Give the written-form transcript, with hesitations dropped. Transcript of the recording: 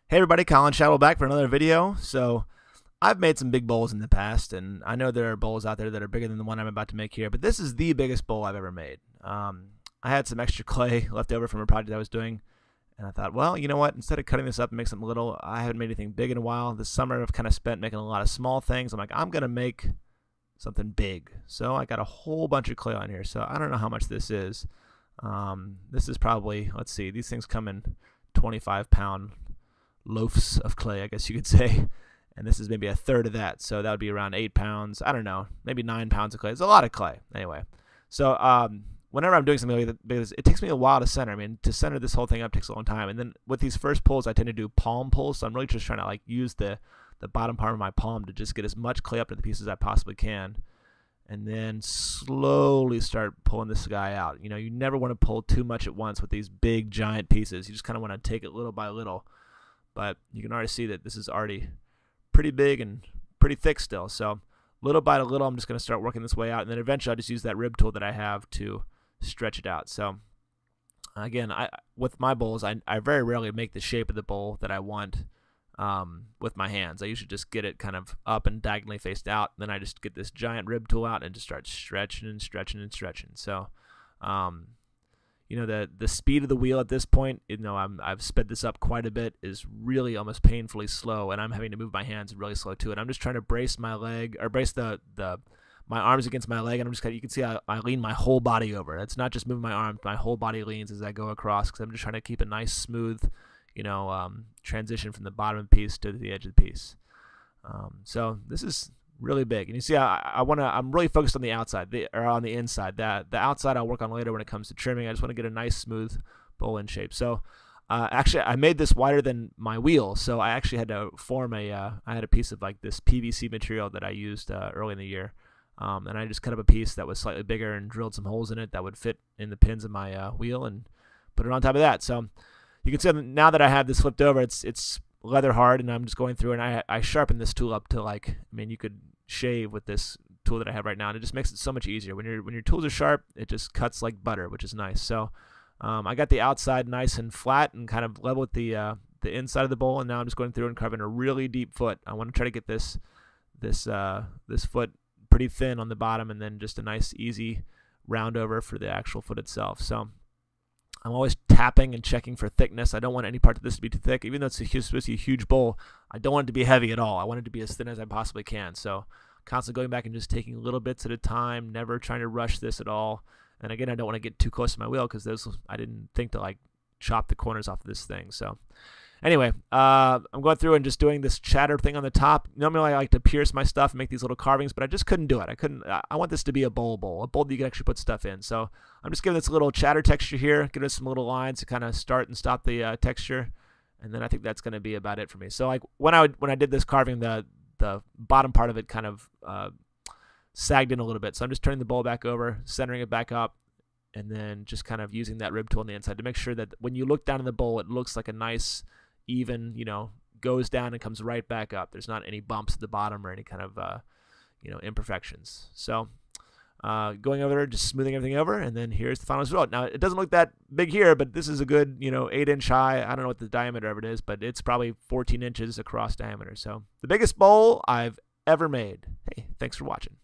Hey everybody, Colin Shadwell back for another video. So I've made some big bowls in the past, and I know there are bowls out there that are bigger than the one I'm about to make here, but this is the biggest bowl I've ever made. I had some extra clay left over from a project I was doing, and I thought, well, you know what, instead of cutting this up and make something little, I haven't made anything big in a while. This summer I've kind of spent making a lot of small things. I'm like, I'm going to make something big. So I got a whole bunch of clay on here, so I don't know how much this is. This is probably, let's see, these things come in 25-pound loaves of clay, I guess you could say, and this is maybe a third of that, so that would be around 8 pounds. I don't know, maybe 9 pounds of clay. It's a lot of clay anyway. So whenever I'm doing something like this, it takes me a while to center. I mean, to center this whole thing up takes a long time, and then with these first pulls I tend to do palm pulls, so I'm really just trying to like use the bottom part of my palm to just get as much clay up to the pieces as I possibly can, and then slowly start pulling this guy out. You know, you never want to pull too much at once with these big giant pieces. You just kind of want to take it little by little. But you can already see that this is already pretty big and pretty thick still. So little by little, I'm just going to start working this way out. And then eventually I'll just use that rib tool that I have to stretch it out. So again, with my bowls, I very rarely make the shape of the bowl that I want with my hands. I usually just get it kind of up and diagonally faced out. And then I just get this giant rib tool out and just start stretching and stretching and stretching. So you know, the speed of the wheel at this point, you know, I've sped this up quite a bit, is really almost painfully slow, and I'm having to move my hands really slow too. And I'm just trying to brace my leg, or brace my arms against my leg, and I'm just you can see I lean my whole body over. It's not just moving my arm; my whole body leans as I go across, because I'm just trying to keep a nice smooth, you know, transition from the bottom of the piece to the edge of the piece. So this is really big, and you see I'm really focused on the outside, or on the inside. The outside I'll work on later when it comes to trimming. I just want to get a nice smooth bowl in shape. So actually I made this wider than my wheel, so I actually had to form I had a piece of like this PVC material that I used early in the year, and I just cut up a piece that was slightly bigger and drilled some holes in it that would fit in the pins of my wheel and put it on top of that. So you can see now that I have this flipped over, it's leather hard, and I'm just going through, and I sharpened this tool up to, like, I mean, you could shave with this tool that I have right now, and it just makes it so much easier. When your tools are sharp, it just cuts like butter, which is nice. So I got the outside nice and flat and kind of level with the inside of the bowl, and now I'm just going through and carving a really deep foot. I want to try to get this foot pretty thin on the bottom, and then just a nice easy round over for the actual foot itself. So I'm always tapping and checking for thickness. I don't want any part of this to be too thick. Even though it's supposed to be a huge bowl, I don't want it to be heavy at all. I want it to be as thin as I possibly can. So constantly going back and just taking little bits at a time, never trying to rush this at all. And again, I don't want to get too close to my wheel, because I didn't think to like chop the corners off of this thing. So anyway, I'm going through and just doing this chatter thing on the top. Normally I like to pierce my stuff and make these little carvings, but I just couldn't do it. I want this to be a bowl that you can actually put stuff in. So I'm just giving this a little chatter texture here, giving it some little lines to kind of start and stop the texture, and then I think that's going to be about it for me. So like when I did this carving, the bottom part of it kind of sagged in a little bit. So I'm just turning the bowl back over, centering it back up, and then just kind of using that rib tool on the inside to make sure that when you look down in the bowl, it looks like a nice, even, you know, goes down and comes right back up. There's not any bumps at the bottom or any kind of you know, imperfections. So going over there, just smoothing everything over, and then here's the final result. Now it doesn't look that big here, but this is a good, you know, 8-inch high. I don't know what the diameter of it is, but it's probably 14 inches across diameter. So the biggest bowl I've ever made. Hey, thanks for watching.